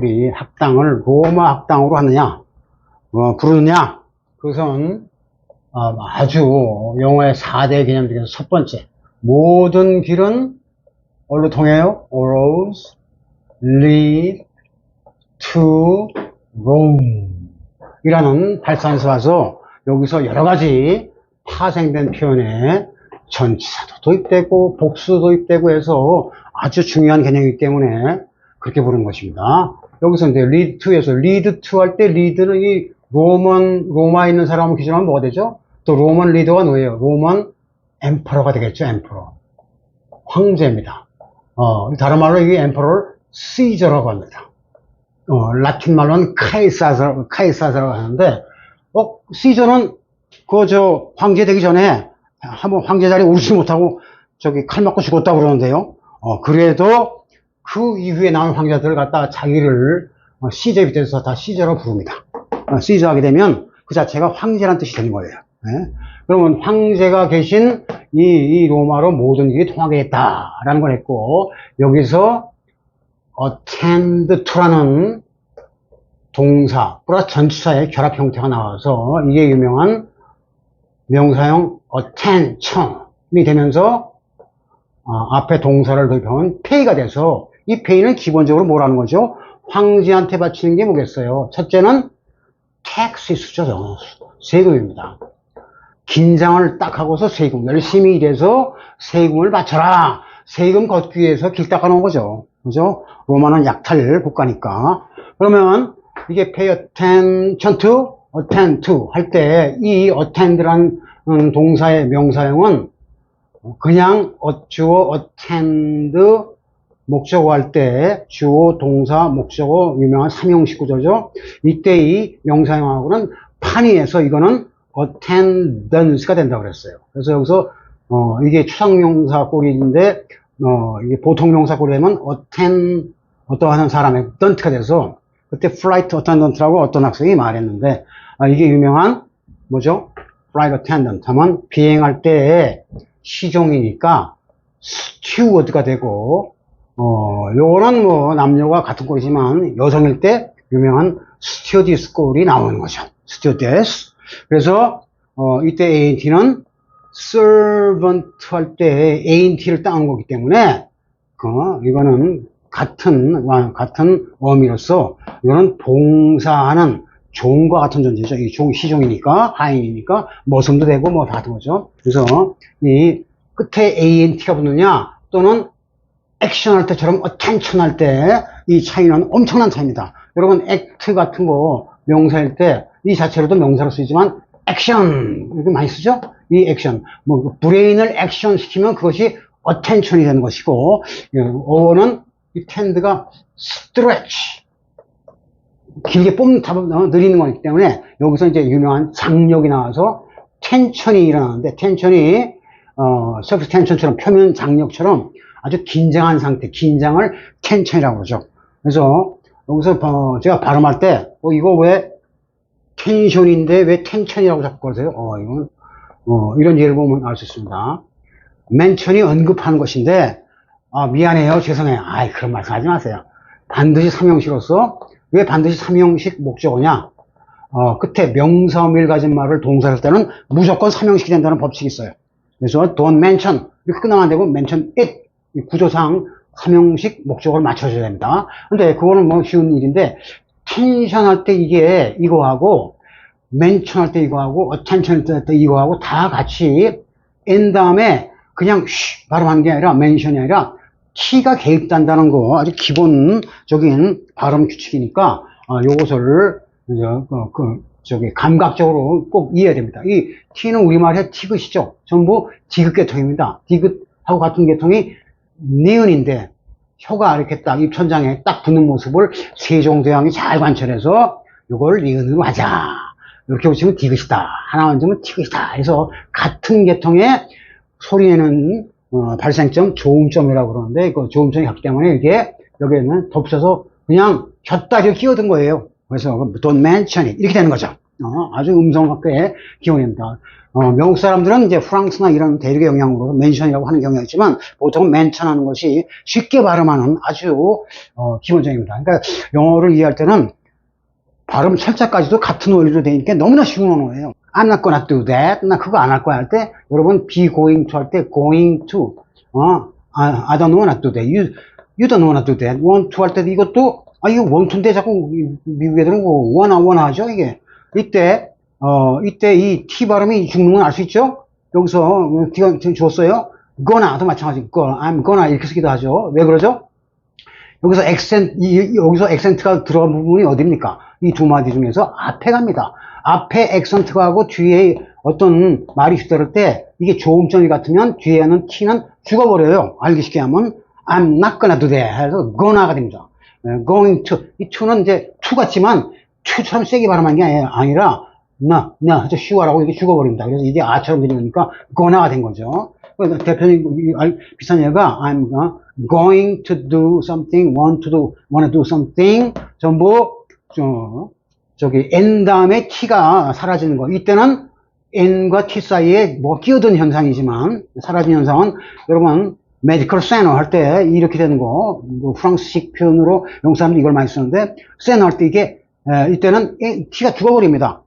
우리 학당을 로마 학당으로 하느냐, 부르느냐? 그것은 아주 영어의 4대 개념 중에서 첫 번째. 모든 길은 어디로 통해요? All roads lead to Rome. 이라는 발산에서 와서 여기서 여러 가지 파생된 표현에 전치사도 도입되고 복수도 도입되고 해서 아주 중요한 개념이기 때문에 그렇게 부르는 것입니다. 여기서 이제 lead to에서 lead to 할 때 lead는 이 로마에 있는 사람을 기준으로 하면 뭐가 되죠? 또 로만 리더가 누구예요? 로만 엠퍼러가 되겠죠. 엠퍼러. 황제입니다. 다른 말로 이 엠퍼러를 시저라고 합니다. 라틴 말로는 카이사라고 하는데, 시저는 황제 되기 전에 한번 황제 자리에 오르지 못하고 칼 맞고 죽었다고 그러는데요. 그래도 그 이후에 나온 황제들을 갖다가 자기를 시저 밑에서 다 시저로 부릅니다. 시저 하게 되면 그 자체가 황제란 뜻이 되는 거예요. 네? 그러면 황제가 계신 이 로마로 모든 일이 통하게 했다라는 걸 했고, 여기서 attend to라는 동사 플러스 전치사의 결합 형태가 나와서 이게 유명한 명사형 attention이 되면서 앞에 동사를 도입하면 pay가 돼서 이 pay는 기본적으로 뭐라는 거죠? 황제한테 바치는 게 뭐겠어요? 첫째는 텍시스죠. 세금입니다. 긴장을 딱 하고서 세금, 열심히 일해서 세금을 바쳐라. 세금 걷기 위해서 길 닦아놓은 거죠. 그죠? 로마는 약탈 국가니까. 그러면 이게 pay attention to, attend to 할 때 이 attend란 동사의 명사형은 그냥 주어 attend 목적어 할 때 주어, 동사, 목적어 유명한 삼형식 구조죠. 이때 이 명사형하고는 판이해서 이거는 attendance가 된다고 그랬어요. 그래서 여기서 이게 추상명사 꼴인데 이게 보통명사 꼴이면 어떠한 사람의 attendant가 돼서 그때 flight attendant라고 어떤 학생이 말했는데 이게 유명한 뭐죠? flight attendant 하면 비행할 때 시종이니까 steward가 되고 요거는 뭐 남녀가 같은 꼴이지만 여성일 때 유명한 스튜어디스 꼴이 나오는 거죠. 스튜어디스. 그래서 이때 ANT는 servant 할 때 ANT를 따온 거기 때문에 이거는 같은 어미로서 이거는 봉사하는 종과 같은 존재죠. 이 시종이니까 하인이니까 머슴도 되고 뭐 다 하는 거죠. 그래서 이 끝에 ANT가 붙느냐 또는 액션 할 때처럼 attention 할 때 이 차이는 엄청난 차이입니다. 여러분 act 같은 거 명사일 때 이 자체로도 명사로 쓰이지만 액션 이렇게 많이 쓰죠. 이 액션 뭐 브레인을 액션 시키면 그것이 attention이 되는 것이고 어는 이 tend가 stretch 길게 느리는 거기 때문에 여기서 이제 유명한 장력이 나와서 텐션이 일어나는데 텐션이 surface tension처럼 표면 장력처럼 아주 긴장한 상태, 긴장을 텐션이라고 그러죠. 그래서 여기서 제가 발음할 때 이거 왜 텐션인데 왜 텐션이라고 자꾸 그러세요? 이건 이런 예를 보면 알 수 있습니다. 맨션이 언급하는 것인데 미안해요, 죄송해요. 그런 말씀 하지 마세요. 반드시 삼형식으로서 왜 반드시 삼형식 목적어냐? 끝에 명사음을 가진 말을 동사할 때는 무조건 삼형식이 된다는 법칙이 있어요. 그래서 don't mention 이렇게 끝나면 안 되고 mention it 구조상 삼형식 목적어를 맞춰줘야 됩니다. 근데 그거는 뭐 쉬운 일인데 텐션 할 때 이게 이거하고 mention 할 때 이거하고 attention 할 때 이거하고 다 같이 in 다음에 그냥 발음하는 게 아니라 mention이 아니라 t가 개입된다는 거 아주 기본적인 발음 규칙이니까 요것을 감각적으로 꼭 이해해야 됩니다. 이 t는 우리말의 티귿이죠. 전부 디귿 계통입니다. 디귿하고 같은 계통이 니은인데 혀가 이렇게 딱 입천장에 딱 붙는 모습을 세종대왕이 잘 관찰해서 이걸 니은으로 하자. 이렇게 붙이면 디귿이다. 하나 얹으면 티귿이다. 해서 같은 계통의 소리내는 발생점, 조음점이라고 그러는데 그 조음점이 같기 때문에 이게 여기에는 덧붙여서 그냥 곁다리로 끼워든 거예요. 그래서 don't mention it 이렇게 되는 거죠. 아주 음성학교의 기본입니다. 미국 사람들은 이제 프랑스나 이런 대륙의 영향으로 멘션이라고 하는 경향이 있지만 보통은 맨션하는 것이 쉽게 발음하는 아주 기본적입니다. 그러니까 영어를 이해할 때는 발음 철자까지도 같은 원리로 되니까 너무나 쉬운 언어예요. I'm not gonna do that. 나 그거 안 할 거야 할 때, 여러분 be going to 할 때 going to, I don't wanna do that. You don't wanna do that. want to 할 때도 이것도, 이거 want to인데 자꾸 미국 애들은 wanna 하죠, 이게. 이때 이 T 발음이 죽는 건 알 수 있죠? 여기서 T가 줬어요. gonna도 마찬가지. I'm gonna 이렇게 쓰기도 하죠. 왜 그러죠? 여기서 여기서 액센트가 들어간 부분이 어디입니까? 이 두 마디 중에서 앞에 갑니다. 앞에 액센트가 하고 뒤에 어떤 말이 뒤따를 때 이게 조음점이 같으면 뒤에는 T는 죽어버려요. 알기 쉽게 하면 I'm not gonna do that 해서 gonna가 됩니다. going to. 이 to는 이제 to 같지만 to처럼 세게 발음한 게 아니라 나 아주 쉬워라고 이게 죽어버립니다. 그래서 이게 아처럼 들리니까 gonna가 된 거죠. 대표적인 비슷한 예가 I'm going to do something, wanna do something 전부 저기 N 다음에 T가 사라지는 거. 이때는 N과 T 사이에 뭐 끼어든 현상이지만 사라진 현상은 여러분 medical center 할 때 이렇게 되는 거. 프랑스식 표현으로 영국 사람들이 이걸 많이 쓰는데 center 할 때 이게 이때는 T가 죽어버립니다.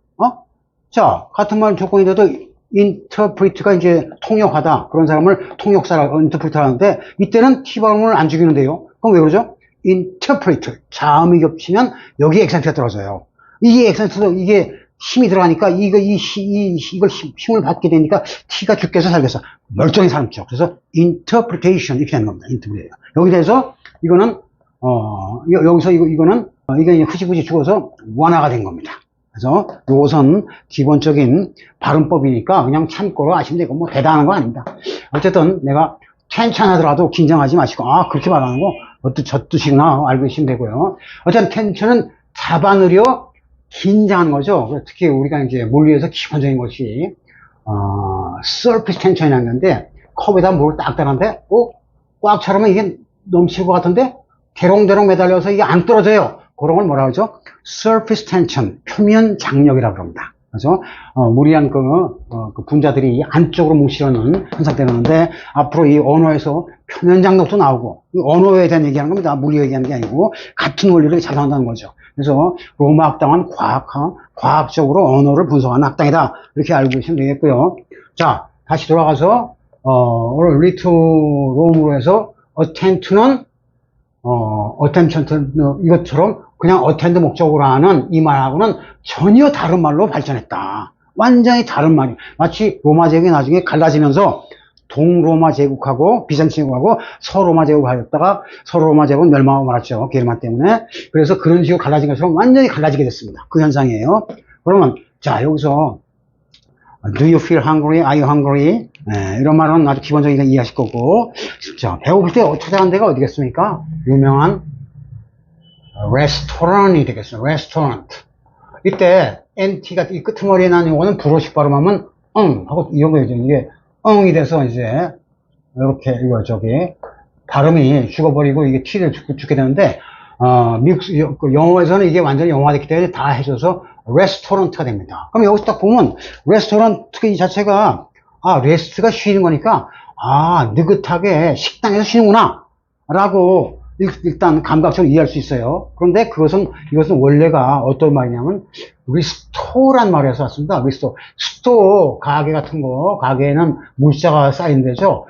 자, 같은 말 조건이 돼도 interpret가 이제 통역하다. 그런 사람을 통역사라고 interpret 하는데 이때는 T 발음을 안 죽이는데요. 그럼 왜 그러죠? interpret. 자음이 겹치면 여기 액센트가 떨어져요. 이게 액센트도 이게 힘이 들어가니까 이걸 힘을 받게 되니까 T가 죽게 해서 살겠어. 멀쩡히 삶죠. 그래서 interpretation 이렇게 되는 겁니다. interpretation. 여기 대해서 이거는 여기서 이거는 이게 흐지부지 죽어서 원화가 된 겁니다. 그래서 요것은 기본적인 발음법이니까 그냥 참고로 아시면 되고 뭐 대단한 거 아닙니다. 어쨌든 내가 텐션하더라도 긴장하지 마시고 그렇게 말하는 거 저 뜻이구나 알고 계시면 되고요. 어쨌든 텐션은 잡아느려 긴장하는 거죠. 특히 우리가 이제 물리에서 기본적인 것이 surface tension이라는 건데 컵에다 물을 딱 따는데 꽉 차려면 이게 넘칠 것 같은데 대롱대롱 매달려서 이게 안 떨어져요. 그런 걸 뭐라 그러죠? surface tension, 표면 장력이라고 그럽니다. 그래서 무리한 그 분자들이 안쪽으로 뭉치려는 현상 때문인데 앞으로 이 언어에서 표면 장력도 나오고 이 언어에 대한 얘기하는 겁니다. 물리 얘기하는 게 아니고 같은 원리를 작용한다는 거죠. 그래서 로마 학당은 과학적으로 언어를 분석하는 학당이다. 이렇게 알고 계시면 되겠고요. 자, 다시 돌아가서 오늘 리투 롬으로 해서 attempt는 이것처럼 그냥 attend 목적으로 하는 이 말하고는 전혀 다른 말로 발전했다. 완전히 다른 말이. 마치 로마 제국이 나중에 갈라지면서 동로마 제국하고 비잔틴 제국하고 서로마 제국을 가졌다가 서로마 제국은 멸망하고 말았죠. 게르만 때문에. 그래서 그런 식으로 갈라진 것처럼 완전히 갈라지게 됐습니다. 그 현상이에요. 그러면 자 여기서 Do you feel hungry? Are you hungry? 이런 말은 아주 기본적인 이해하실 거고. 자, 배고플 때 찾아간 데가 어디겠습니까? 유명한 레스토랑이 되겠어요. 레스토랑. 이때 NT가 이 끄트머리에 난 요거는 불어식 발음하면 하고 이런 거죠. 이게 이 돼서 이제 이렇게 발음이 죽어버리고 이게 T를 죽게 되는데 영어에서는 이게 완전히 영화됐기 때문에 다 해줘서 레스토랑트가 됩니다. 그럼 여기서 딱 보면 레스토랑트 이 자체가 레스트가 쉬는 거니까 느긋하게 식당에서 쉬는구나 라고 일단 감각적으로 이해할 수 있어요. 그런데 이것은 원래가 어떤 말이냐면 리스토란 말에서 왔습니다. 스토어 가게 같은 거, 가게에는 물자가 쌓인 데죠.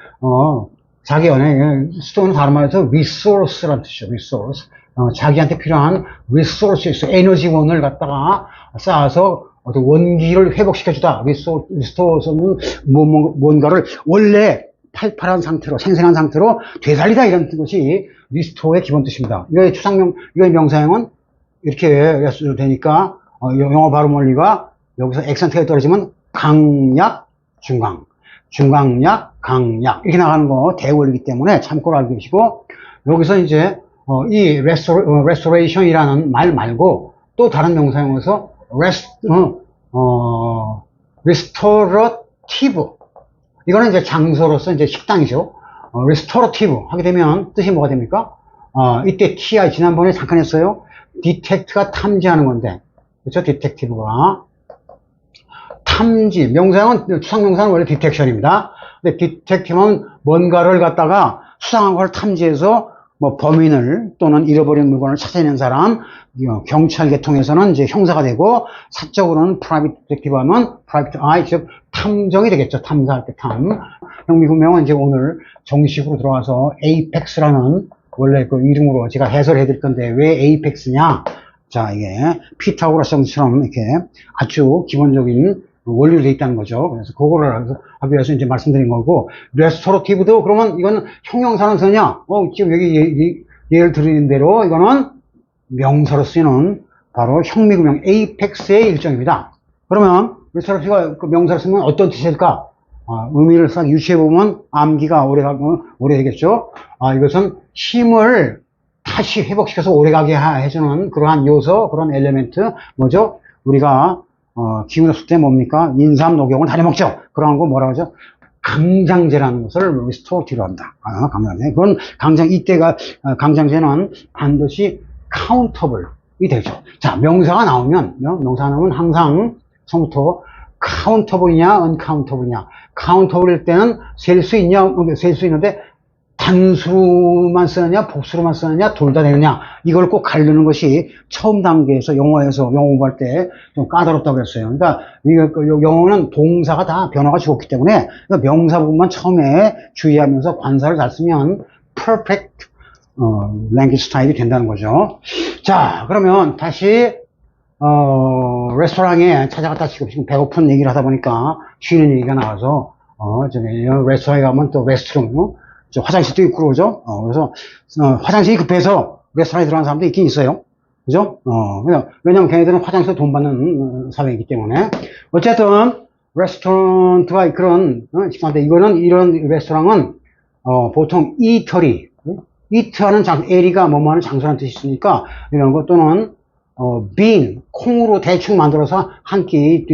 자기 연애 스토어는 다른 말해서 리소스라는 뜻이죠. 리소스. 자기한테 필요한 리소스, 에너지원을 갖다가 쌓아서 어떤 원기를 회복시켜주다. 리스토어는 뭔가를 원래 팔팔한 상태로, 생생한 상태로 되살리다 이런 것이 리스토어의 기본 뜻입니다. 이거의 명사형은 이렇게 되니까, 영어 발음 원리가 여기서 액센트가 떨어지면 강약, 중강약, 강약 이렇게 나가는 거 대원리이기 때문에 참고로 알고 계시고, 여기서 이제 이 restoration이라는 말 말고 또 다른 명사형에서 restorative 이거는 이제 장소로서 이제 식당이죠. restorative 하게 되면 뜻이 뭐가 됩니까? 이때 TI 지난번에 잠깐 했어요. detect가 탐지하는 건데, 그렇죠? detective가 탐지, 명사형은, 추상명사는 원래 디텍션입니다. 근데 디텍티브는 뭔가를 갖다가 수상한 걸 탐지해서 뭐 범인을 또는 잃어버린 물건을 찾아내는 사람, 경찰 계통에서는 이제 형사가 되고, 사적으로는 프라이빗 디텍티브 하면 프라이빗 아이, 즉 탐정이 되겠죠. 탐사할 때 탐. 형미분명은 이제 오늘 정식으로 들어와서 에이펙스라는 원래 그 이름으로 제가 해설해 드릴 건데, 왜 에이펙스냐? 자, 이게 피타고라스 정리처럼 이렇게 아주 기본적인 원리로 되어 있다는 거죠. 그래서 그거를 하기 위해서 이제 말씀드린 거고, 레스토로티브도 그러면 이건 형용사는 쓰냐? 지금 여기 예를 드린 대로 이거는 명사로 쓰이는 바로 형미구명 에이펙스의 일종입니다. 그러면 레스토로티브가 그 명사로 쓰면 어떤 뜻일까? 의미를 싹 유추해보면 암기가 오래 되겠죠. 이것은 힘을 다시 회복시켜서 오래가게 해주는 그러한 요소, 그런 엘리멘트, 뭐죠? 우리가, 기운을 쓸 때 뭡니까? 인삼, 녹용을 다려먹죠. 그런 거 뭐라고 하죠? 강장제라는 것을 리스토어티로 한다. 강장제. 그건 이때가, 강장제는 반드시 카운터블이 되죠. 자, 명사가 나오면 항상 처음부터 카운터블이냐, 언카운터블이냐. 카운터블일 때는 셀 수 있는데, 단수로만 쓰느냐, 복수로만 쓰느냐, 둘 다 되느냐, 이걸 꼭 가르는 것이 처음 단계에서 영어에서 영어 공부할 때 좀 까다롭다고 그랬어요. 그러니까, 영어는 동사가 다 변화가 죽었기 때문에, 명사 부분만 처음에 주의하면서 관사를 잘 쓰면, perfect, language 스타일이 된다는 거죠. 자, 그러면 다시, 레스토랑에 찾아갔다 지금 배고픈 얘기를 하다 보니까 쉬는 얘기가 나와서, 레스토랑에 가면 또 레스트룸, 화장실도 있고 그러죠. 그래서 화장실이 급해서 레스토랑에 들어가는 사람도 있긴 있어요. 그죠? 왜냐면 걔네들은 화장실에 돈 받는 사회이기 때문에. 어쨌든 레스토랑트가 그런 식당인데, 이런 레스토랑은 보통 이터리, 이트하는 에리가 뭐뭐 하는 장소라는 뜻이 있으니까 이런 거, 또는 빈, 콩으로 대충 만들어서 한 끼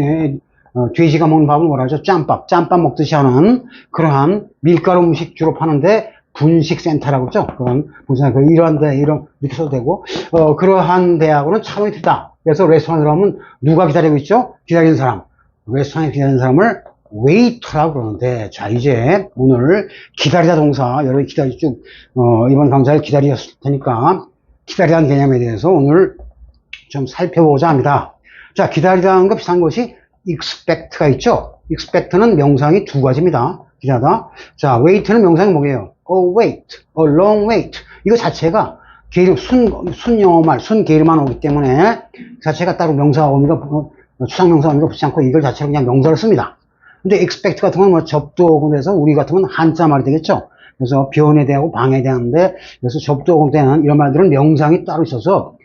돼지가 먹는 밥은 뭐라 하죠? 짬밥 먹듯이 하는 그러한 밀가루 음식 주로 파는데 분식센터라고 그러죠? 그런 분식센터, 이렇게 써도 되고, 그러한 대학으로는 차원이 틀다. 그래서 레스토랑에 들어가면 누가 기다리고 있죠? 기다리는 사람. 레스토랑에 기다리는 사람을 웨이터라고 그러는데, 자, 이제 오늘 기다리다 동사, 여러분이 이번 강좌를 기다리셨을 테니까, 기다리다는 개념에 대해서 오늘 좀 살펴보고자 합니다. 자, 기다리다는 거 비슷한 것이 expect가 있죠. expect는 명상이 두 가지입니다. 기다리다. 자, wait는 명상이 뭐예요? wait, long wait. 이거 자체가 순 영어말, 순 게르만 오기 때문에 자체가 따로 명사 의미가, 추상명사 의미가 붙지 않고 이걸 자체로 그냥 명사를 씁니다. 근데 expect 같은 건 접두어근에서 우리 같은 건 한자 말이 되겠죠. 그래서 변에 대하고 방에 대한데, 그래서 접두어근 되는 이런 말들은 명상이 따로 있어서,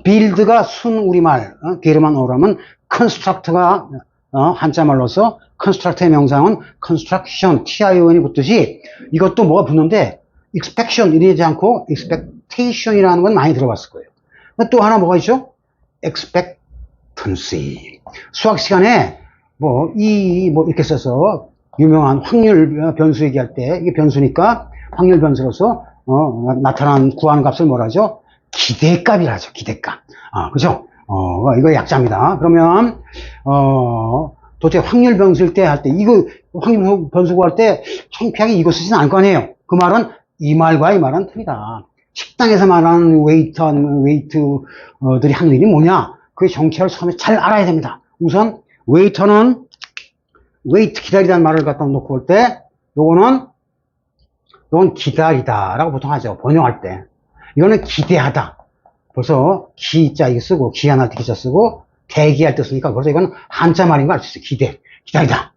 build가 순 우리말, 게르만어라면 construct가 한자 말로서 construct의 명상은 construction, tion이 붙듯이 이것도 뭐가 붙는데 expectation 이러지 않고 expectation이라는 건 많이 들어봤을 거예요. 또 하나 뭐가 있죠? expectancy. 수학 시간에 뭐 이렇게 써서 유명한 확률 변수 얘기할 때, 이게 변수니까 확률 변수로서 구하는 값을 뭐라 하죠? 기대값이라죠. 기대값. 그죠? 이거 약자입니다. 그러면, 도대체 확률 변수일 때 이거, 확률 변수 구할 때 창피하게 이거 쓰지는 않을 거 아니에요. 그 말은, 이 말과 이 말은 틀리다. 식당에서 말하는 웨이터들이 하는 일이 뭐냐? 그 정체를 처음에 잘 알아야 됩니다. 우선, 웨이터는, 웨이트, 기다리다는 말을 갖다 놓고 볼 때, 이건 기다리다라고 보통 하죠. 번역할 때. 이거는 기대하다. 벌써 기자 이거 쓰고, 기한할 때 기자 쓰고, 대기할 때 쓰니까 벌써 이건 한자 말인 거 알 수 있어요. 기다리다.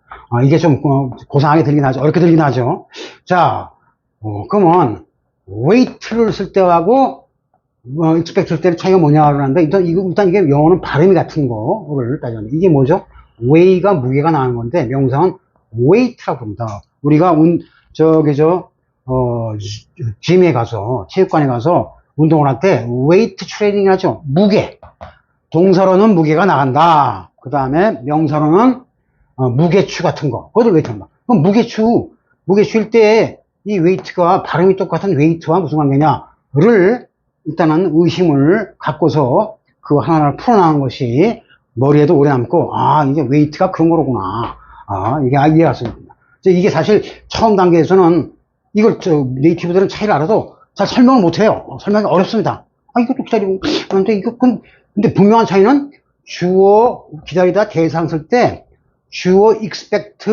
이게 좀 고상하게 들리긴 하죠. 어렵게 들리긴 하죠. 자, 그러면 wait를 쓸 때하고 expect 쓸 때는 차이가 뭐냐고 하는데, 일단 이게 영어는 발음이 같은 거를 따지면 이게 뭐죠? weigh가 무게가 나는 건데 명사는 weight라고 합니다. 우리가 짐에 가서, 체육관에 가서 운동을 할 때 웨이트 트레이닝 하죠. 무게. 동사로는 무게가 나간다. 그 다음에 명사로는 무게추 같은 거. 그것을 웨이트 한다. 그럼 무게추일 때 이 웨이트가 발음이 똑같은 웨이트와 무슨 관계냐를 일단은 의심을 갖고서 그 하나를 풀어나가는 것이 머리에도 오래 남고, 아, 이게 웨이트가 그런 거로구나. 아, 이게 이해가 갔습니다. 이게 사실 처음 단계에서는 이걸 네이티브들은 차이를 알아도 잘 설명을 못 해요. 설명이 어렵습니다. 아, 이것도 기다리고, 그런데 근데 분명한 차이는 주어 기다리다 대상 쓸 때 주어 expect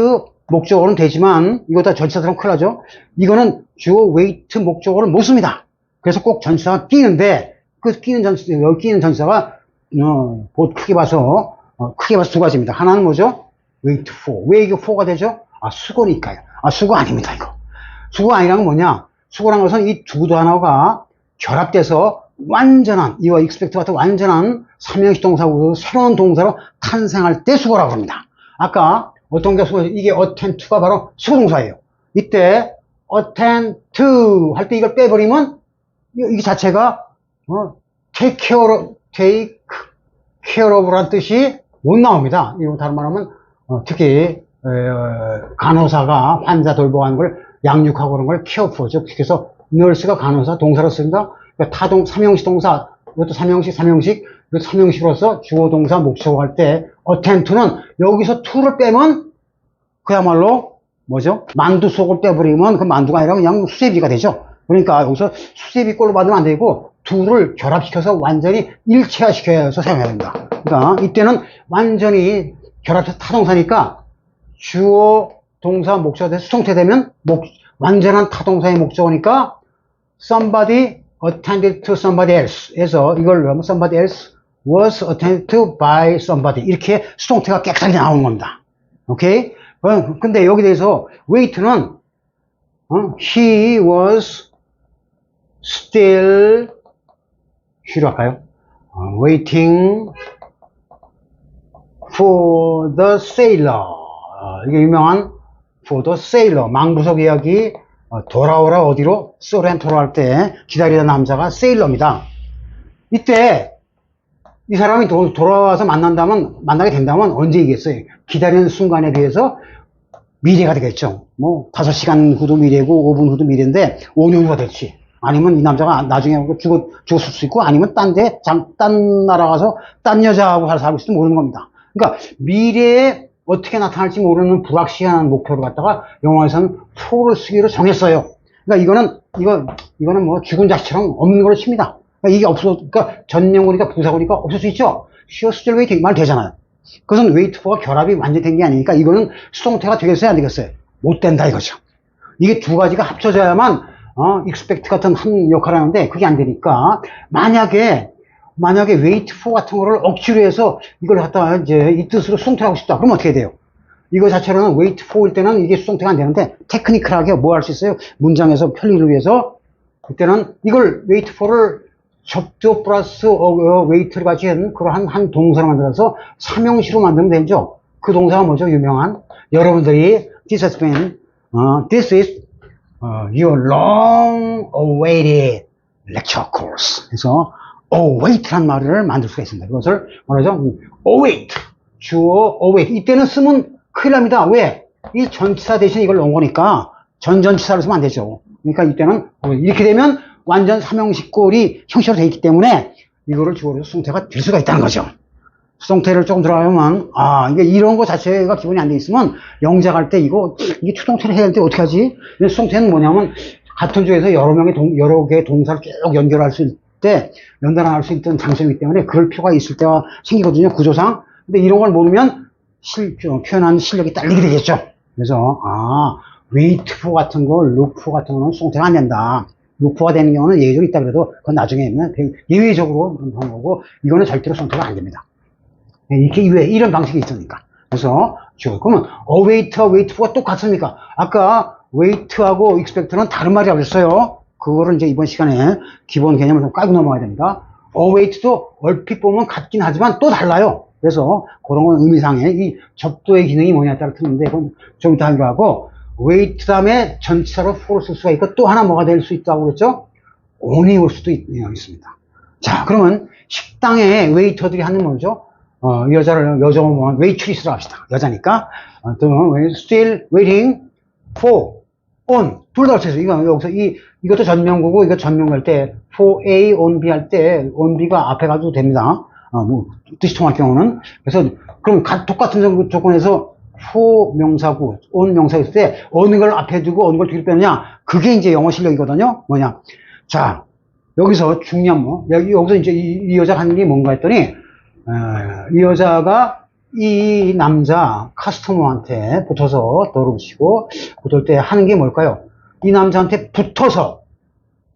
목적어는 되지만 이거 다 전치사처럼 큰일 나죠. 이거는 주어 wait 목적어를 못 씁니다. 그래서 꼭 전치사가 끼는데 그 끼는 전치사가 크게 봐서 두 가지입니다. 하나는 뭐죠? wait for. 왜 이게 for가 되죠? 아, 수고니까요. 아, 수고 아닙니다, 이거. 수고 아니란 건 뭐냐? 수고란 것은 이 두 단어가 결합돼서 완전한, 이와 expect 같은 완전한 삼형식 동사고 새로운 동사로 탄생할 때 수고라고 합니다. 아까 어떤 게 수고, 이게 attend to가 바로 수고 동사예요. 이때 attend to 할 때 이걸 빼버리면 이 자체가 take care of란 뜻이 못 나옵니다. 이거 다른 말하면 특히 간호사가 환자 돌보는 걸 양육하고 그런 걸 care for죠. 그래서 nurse가 간호사 동사로 씁니다. 그러니까 삼형식 동사, 이것도 삼형식, 이것도 삼형식으로서 주어 동사 목적어 할 때 attend to는 여기서 to를 빼면 그야말로 뭐죠? 만두 속을 빼버리면 그 만두가 아니라 그냥 수제비가 되죠. 그러니까 여기서 수제비 꼴로 받으면 안 되고 to를 결합시켜서 완전히 일체화시켜서 사용해야 됩니다. 그러니까 이때는 완전히 결합해서 타동사니까 주어 동사 목적어 돼서 수동태 되면 완전한 타동사의 목적어니까 somebody attended to somebody else 에서 이걸 somebody else was attended to by somebody 이렇게 수동태가 깨끗하게 나오는 겁니다. 오케이? 근데 여기 대해서 wait는 he was still 쉬로 할까요? waiting for the sailor 이게 유명한 for the sailor 망부석 이야기 돌아오라 어디로? 소렌토로 할 때 기다리던 남자가 세일러입니다. 이때 이 사람이 돌아와서 만나게 된다면 언제 이겠어요? 기다리는 순간에 대해서 미래가 되겠죠. 뭐 5시간 후도 미래고 5분 후도 미래인데 5년 후가 될지 아니면 이 남자가 나중에 죽었을 수 있고 아니면 딴 나라 가서 딴 여자하고 살고 있을지도 모르는 겁니다. 그러니까 미래에 어떻게 나타날지 모르는 불확실한 목표를 갖다가 영화에서는 for를 쓰기로 정했어요. 그러니까 이거는 뭐 죽은 자식처럼 없는 걸로 칩니다. 그러니까 이게 그러니까 전명구니까 부사구니까 없을 수 있죠. she was still waiting 말 되잖아요. 그것은 wait for가 결합이 완전히 된 게 아니니까 이거는 수동태가 되겠어요, 안 되겠어요? 못 된다 이거죠. 이게 두 가지가 합쳐져야만 expect 같은 한 역할을 하는데 그게 안 되니까 만약에 wait for 같은 거를 억지로 해서 이걸 갖다가 이제 이 뜻으로 수동태를 하고 싶다. 그럼 어떻게 돼요? 이거 자체로는 wait for일 때는 이게 수동태가 안 되는데 테크니컬하게 뭐 할 수 있어요? 문장에서 편리를 위해서 그때는 이걸 wait for를 접두 플러스 wait를 가진 그러한 한 동사로 만들어서 삼형식으로 만들면 되죠. 그 동사가 뭐죠? 유명한 여러분들이 this has been this is your long awaited lecture course. 그래서 await란 말을 만들 수가 있습니다. 이것을 뭐라죠? await 주어 await 이때는 쓰면 큰일 납니다. 왜? 이 전치사 대신 이걸 넣은 거니까 전치사를 쓰면 안 되죠. 그러니까 이때는 이렇게 되면 완전 삼형식 꼴이 형식으로 되어 있기 때문에 이거를 주어로 수동태가 될 수가 있다는 거죠. 수동태를 조금 들어가면 이게 이런 거 자체가 기본이 안 돼 있으면 영작 할 때 이게 추동태를 해야 될 때 어떻게 하지? 수동태는 뭐냐면 같은 주에서 여러 개의 동사를 쭉 연결할 수 있을 때 연달아 할 수 있던 장점이기 때문에 그럴 필요가 있을 때가 생기거든요, 구조상. 근데 이런 걸 모르면 표현하는 실력이 딸리게 되겠죠. 그래서 wait for 같은 거, look for 같은 거는 수동태가 안 된다. look for가 되는 경우는 예외적으로 있다 그래도 그건 나중에 예외적으로 하는 거고 이거는 절대로 수동태가 안 됩니다. 이렇게 이런 방식이 있으니까. 그래서 그러면 await, wait for가 똑같습니까? 아까 wait하고 expect는 다른 말이라고 했어요. 그거를 이제 이번 시간에 기본 개념을 좀 깔고 넘어가야 됩니다. await도 얼핏 보면 같긴 하지만 또 달라요. 그래서 그런 건 의미상의 이 접두의 기능이 뭐냐에 따라 틀리는데 그건 좀 이따 하기로 하고 wait 다음에 전치사로 for를 쓸 수가 있고 또 하나 뭐가 될 수 있다고 그랬죠? on이 올 수도 있습니다. 자, 그러면 식당에 웨이터들이 하는 뭐죠? 여자를 웨이트리스라고 합시다. 여자니까. still waiting for, on. 둘 다 합쳐서, 여기서 이것도 전명구고, 이거 전명구 할 때, for A, on B 할 때, on B가 앞에 가도 됩니다. 뭐, 뜻이 통할 경우는. 그래서, 그럼 똑같은 조건에서 for 명사구, on 명사구 있을 때 어느 걸 앞에 두고 어느 걸 뒤로 빼느냐. 그게 이제 영어 실력이거든요. 뭐냐. 자, 여기서 중요한 뭐, 여기서 이제 이 여자가 하는 게 뭔가 했더니, 이 여자가 이 남자 커스터머한테 붙어서 도를 붙이고 붙을 때 하는 게 뭘까요? 이 남자한테 붙어서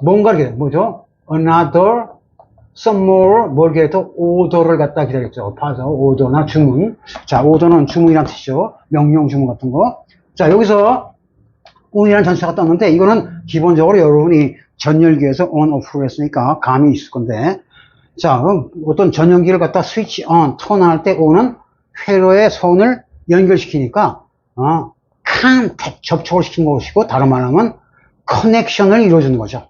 뭔가를 뭐죠? another, some more, 뭘 기다렸죠? 오더를 갖다 기다렸죠. 봐서 오더나 주문. 자, 오더는 주문이란 뜻이죠. 명령 주문 같은 거. 자, 여기서 on이라는 전치사가 떴는데 이거는 기본적으로 여러분이 전열기에서 on, off로 했으니까 감이 있을 건데, 자, 그럼 어떤 전용기를 갖다 스위치 on, 턴할 때 on은 회로의 선을 연결시키니까, contact, 접촉을 시킨 것이고, 다른 말로 하면 커넥션을 이루어주는 거죠.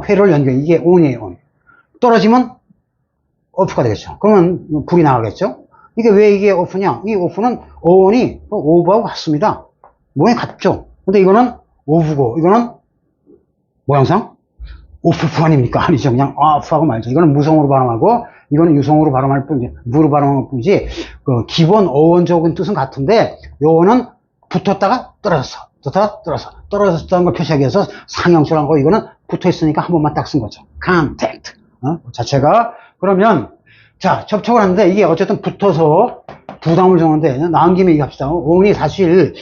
회로를 연결, 이게 on이에요, on. 떨어지면 off가 되겠죠. 그러면 불이 나가겠죠. 이게 왜 이게 off냐? 이 off는 on이 over하고 같습니다. 모양이 같죠. 근데 이거는 off고, 이거는 모양상 오프프 아닙니까? 아니죠. 그냥 off하고 말죠. 이거는 무성으로 발음하고 이거는 유성으로 발음할 뿐이지, 무로 발음할 뿐이지, 기본 어원적인 뜻은 같은데 요거는 붙었다가 떨어졌어. 붙었다가 떨어졌어. 떨어졌다는 걸 표시하기 위해서 상형처럼 거, 이거는 붙어 있으니까 한 번만 딱 쓴 거죠. contact. 자체가. 그러면 자, 접촉을 하는데 이게 어쨌든 붙어서 부담을 주는데, 나온 김에 얘기합시다. 오늘이 사실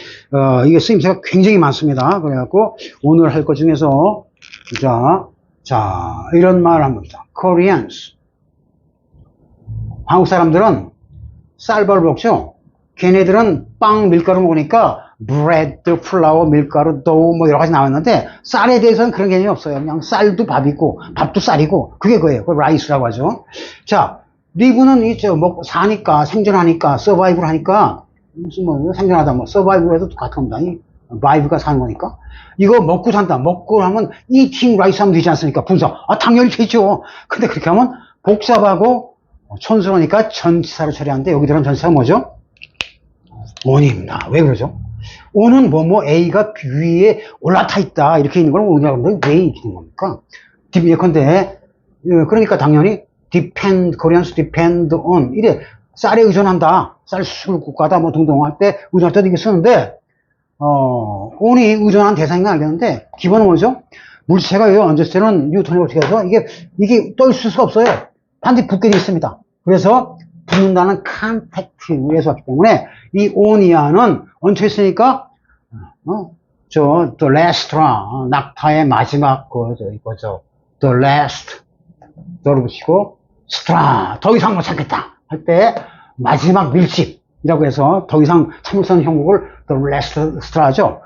이게 쓰임새가 굉장히 많습니다. 그래갖고 오늘 할 것 중에서 자, 이런 말을 한 겁니다. Koreans. 한국 사람들은 쌀밥을 먹죠. 걔네들은 빵, 밀가루 먹으니까 bread, 플라워, 밀가루, 도우 뭐 여러 가지 나왔는데 쌀에 대해서는 그런 개념이 없어요. 그냥 쌀도 밥이고 밥도 쌀이고 그게 그거예요. 그걸 라이스라고 하죠. 자, 리브는 사니까, 생존하니까, 서바이브를 하니까, 무슨 생존하다, 서바이브를 해도 같은 겁니다. 바이브가 사는 거니까. 이거 먹고 산다. 먹고 하면, eating rice 하면 되지 않습니까? 분사. 당연히 되죠. 근데 그렇게 하면, 복잡하고, 촌스러우니까 전치사로 처리하는데, 여기 들어간 전치사가 뭐죠? on입니다. 왜 그러죠? on은 A가 위에 올라타 있다. 이렇게 있는 걸 on이라고 하는데, 왜 이렇게 된 겁니까? 예컨대, 그러니까 당연히, Koreans depend on. 이래, 쌀에 의존한다. 쌀 수출 국가다, 등등 할 때 의존할 때도 이게 쓰는데, on이 의존한 대상인가 알겠는데, 기본은 뭐죠? 물체가 얹었을 때는 뉴턴이 어떻게 해서 이게 떠 있을 수가 없어요. 반드시 붙게 돼 있습니다. 그래서 붙는다는 contact에서 왔기 때문에 이 on이야는 얹혀 있으니까, the last straw, 낙타의 마지막 이거죠. the last, 너를 붙이고, straw, 더 이상 못 참겠다 할 때 마지막 밀집이라고 해서 더 이상 참을 수 없는 형국을 the last straw죠.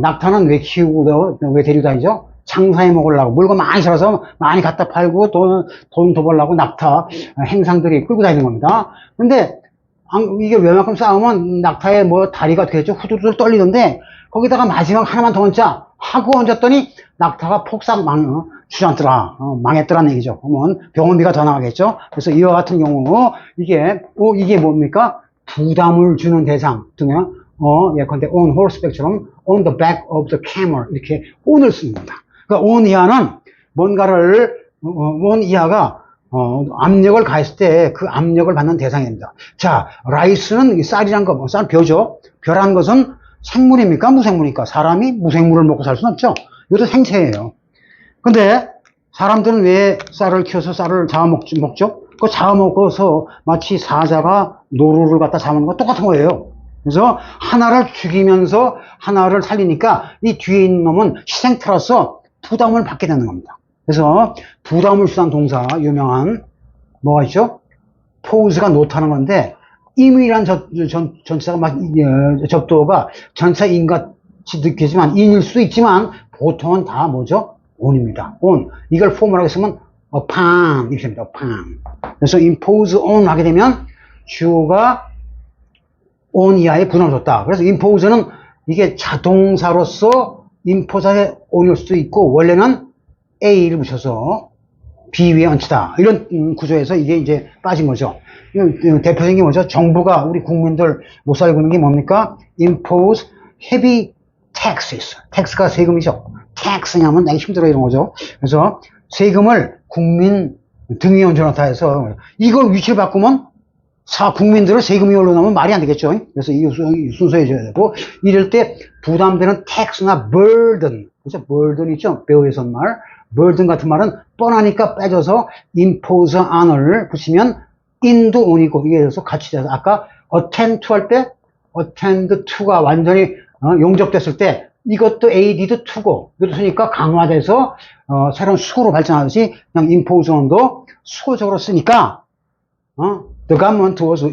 낙타는 왜 키우고 왜 데리고 다니죠? 장사해 먹으려고 물건 많이 실어서 많이 갖다 팔고 돈 더 벌려고 낙타 행상들이 끌고 다니는 겁니다. 근데 이게 웬만큼 싸우면 낙타의 다리가 되겠죠. 후두둑 떨리던데 거기다가 마지막 하나만 더 얹자 하고 얹었더니 낙타가 폭삭 주저앉더라, 망했더라는 얘기죠. 그러면 병원비가 더 나가겠죠. 그래서 이와 같은 경우 이게 뭡니까? 부담을 주는 대상 등은 예컨대 on horseback처럼 on the back of the camel 이렇게 on을 씁니다. 그러니까 on 이하는 뭔가를 on 이하가 압력을 가했을 때 그 압력을 받는 대상입니다. 자, 라이스는 쌀이란 거, 쌀 벼죠. 벼란 것은 생물입니까? 무생물입니까? 사람이 무생물을 먹고 살 수는 없죠. 이것도 생체예요. 근데 사람들은 왜 쌀을 키워서 쌀을 잡아먹죠? 그 잡아먹어서 마치 사자가 노루를 갖다 잡는 거 똑같은 거예요. 그래서 하나를 죽이면서 하나를 살리니까 이 뒤에 있는 놈은 희생태로서 부담을 받게 되는 겁니다. 그래서 부담을 주는 동사 유명한 뭐가 있죠? 포즈가 노트하는 건데 임이란 전치사가 접두어가 전치사인 같이 느끼지만 인일 수도 있지만 보통은 다 뭐죠? on입니다. on. 이걸 포멀하게 쓰면 upon 이렇게 됩니다. upon. 그래서 impose on 하게 되면 주어가 on 이하에 부담을 줬다. 그래서 impose는 이게 자동사로서 impose에 on일 수도 있고 원래는 a를 붙여서 b 위에 얹히다. 이런 구조에서 이게 이제 빠진 거죠. 대표적인 게 뭐죠? 정부가 우리 국민들 못 살고 있는 게 뭡니까? impose heavy taxes. tax가 세금이죠. taxing 하면 내기 힘들어 이런 거죠. 그래서 세금을 국민 등위 온전하다 해서 이걸 위치를 바꾸면 국민들을 세금이 올라가면 말이 안 되겠죠. 그래서 이 순서해줘야 되고, 이럴 때 부담되는 tax나 burden, 그죠? burden 있죠? 배우에서 말. burden 같은 말은 뻔하니까 빼줘서 impose on을 붙이면 in도 on이고, 이게 돼서 같이 돼서 아까 attend to 할 때 attend to가 완전히 용접됐을 때 이것도 added to고, 이것도 쓰니까 강화돼서 새로운 수고로 발전하듯이 그냥 impose on도 수고적으로 쓰니까 the government was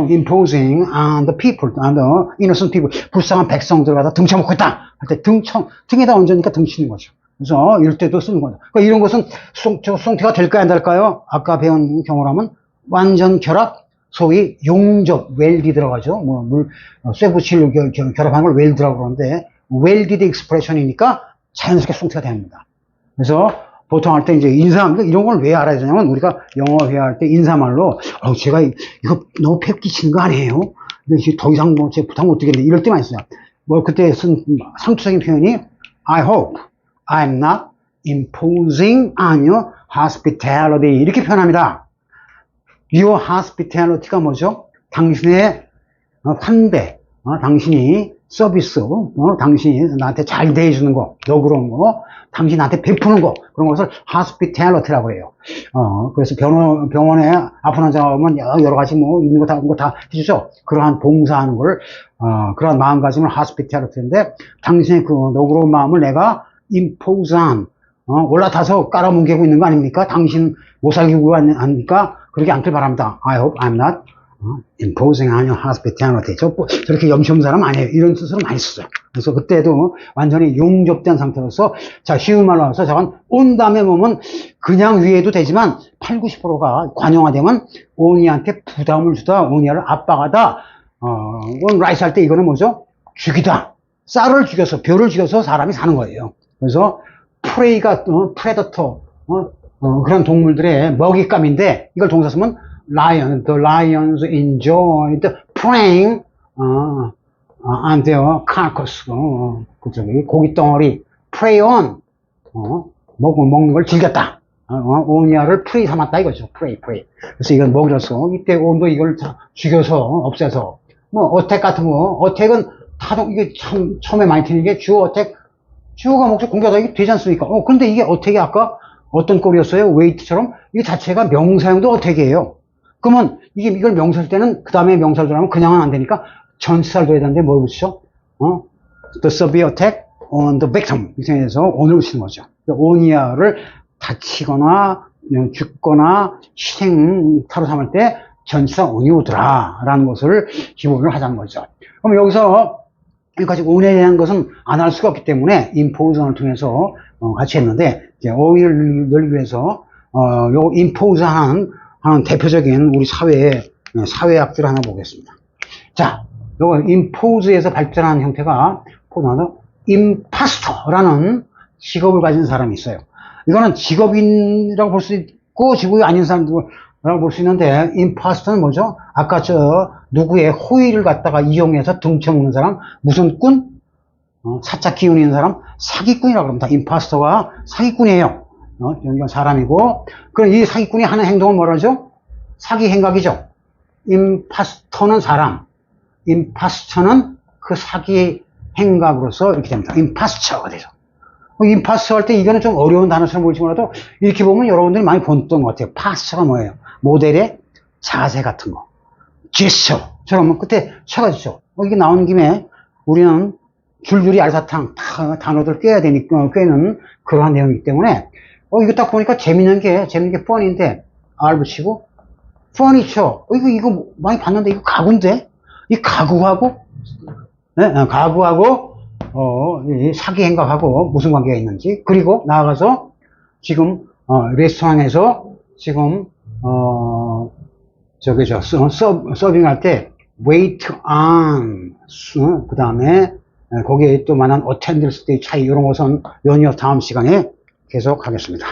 imposing on the people, on the innocent people, 불쌍한 백성들 갖다 등쳐먹고 있다 할 때 등에다 얹으니까 등치는 거죠. 그래서 이럴 때도 쓰는 거죠. 그러니까 이런 것은 수동태가 될까요, 안 될까요? 아까 배운 경우라면 완전 결합, 소위 용접, 웰디 들어가죠. 쇠 붙이려 결합한 걸 웰드라고 그러는데, 웰디드 익스프레션이니까 자연스럽게 수동태가 됩니다. 그래서 보통 할 때 이제 이런 걸 왜 알아야 되냐면, 우리가 영어 회화할 때 인사말로, 제가 이거 너무 폐 끼치는 거 아니에요? 근데 더 이상 제가 부탁 못 드리겠네. 이럴 때만 있어요. 그때 쓴 상투적인 표현이, I hope I'm not imposing on your hospitality. 이렇게 표현합니다. Your hospitality가 뭐죠? 당신의 환대, 당신이 서비스, 당신이 나한테 잘 대해주는 거, 너그러운 거, 당신이 나한테 베푸는 거, 그런 것을 hospitality라고 해요. 그래서 병원에 아픈 환자가 오면 여러 가지 있는 거 다 해주죠. 그러한 봉사하는 걸, 그러한 마음가짐을 hospitality인데, 당신의 그 너그러운 마음을 내가 impose on, 올라타서 깔아뭉개고 있는 거 아닙니까? 당신 못 살기고 아닙니까? 그러지 않길 바랍니다. I hope I'm not imposing on your hospitality. 저렇게 염치없는 사람 아니에요. 이런 뜻으로 많이 썼어요. 그래서 그때도 완전히 용접된 상태로서, 자, 쉬운 말로 해서 저건 온 다음에 보면 그냥 위에도 되지만 8, 90%가 관용화되면 오니한테 부담을 주다, 오니아를 압박하다, 온 라이스 할 때 이거는 뭐죠? 죽이다. 쌀을 죽여서, 벼를 죽여서 사람이 사는 거예요. 그래서 프레이가, 프레더터, 그런 동물들의 먹잇감인데, 이걸 동사 쓰면 the lions enjoyed preying on their carcass. 고기 덩어리, prey on, 먹는 걸 즐겼다. 오니아를 프레이 삼았다 이거죠. 프레이. 그래서 이건 먹여서, 이때 온도 이걸 죽여서, 없애서, 어택 같은 거, 어택은 이게 참, 처음에 많이 틀린 게 주어 어택, 주어가 목적 공격하다 이게 되지 않습니까? 근데 이게 어택이 아까 어떤 꼴이었어요? 웨이트처럼? 이 자체가 명사형도 어택이에요. 그러면 이걸 명사할 때는 그 다음에 명사를 들어가면 그냥은 안 되니까 전치사를 둬야 되는데 뭘 붙이죠? The severe attack on the victim. 이렇게 해서 on을 붙이는 거죠. 오니아를 다치거나 죽거나 희생타로 삼을 때 전치사 on이 오더라 라는 것을 기본으로 하자는 거죠. 그럼 여기서 여기까지 on에 대한 것은 안 할 수가 없기 때문에 impose를 통해서 같이 했는데, 어휘를 늘리기 위해서 요 impose 하는 대표적인 우리 사회학들을 하나 보겠습니다. 자, 요거 impose에서 발전한 형태가 포함해서 imposter라는 직업을 가진 사람이 있어요. 이거는 직업인이라고 볼 수 있고 직업이 아닌 사람들라고 볼 수 있는데, imposter는 뭐죠? 아까 누구의 호의를 갖다가 이용해서 등쳐먹는 사람, 무슨 꾼? 사짝 기운 있는 사람, 사기꾼이라고 합니다. 임파스터가 사기꾼이에요. 이건 사람이고, 그럼 이 사기꾼이 하는 행동은 뭐라죠? 사기 행각이죠. 임파스터는 사람, 임파스터는 그 사기 행각으로서 이렇게 됩니다. 임파스터가 되죠. 임파스터 할 때 이거는 좀 어려운 단어처럼 보이지 몰라도 이렇게 보면 여러분들이 많이 봤던 것 같아요. 파스터가 뭐예요? 모델의 자세 같은 거. 제스처처럼 끝에 쳐가 있죠. 이게 나온 김에 우리는 줄줄이 알사탕 단어들 꿰는 그러한 내용이기 때문에 이거 딱 보니까 재밌는 게 fun인데 R 붙이고 furniture. 이거 많이 봤는데 이거 가구인데 이 가구하고 가구하고 이 사기 행각하고 무슨 관계가 있는지, 그리고 나아가서 지금 레스토랑에서 지금 서빙 할 때 wait on, 그 다음에 거기에 또 만한 attendance 의 차이, 이런 것은 연이어 다음 시간에 계속 하겠습니다.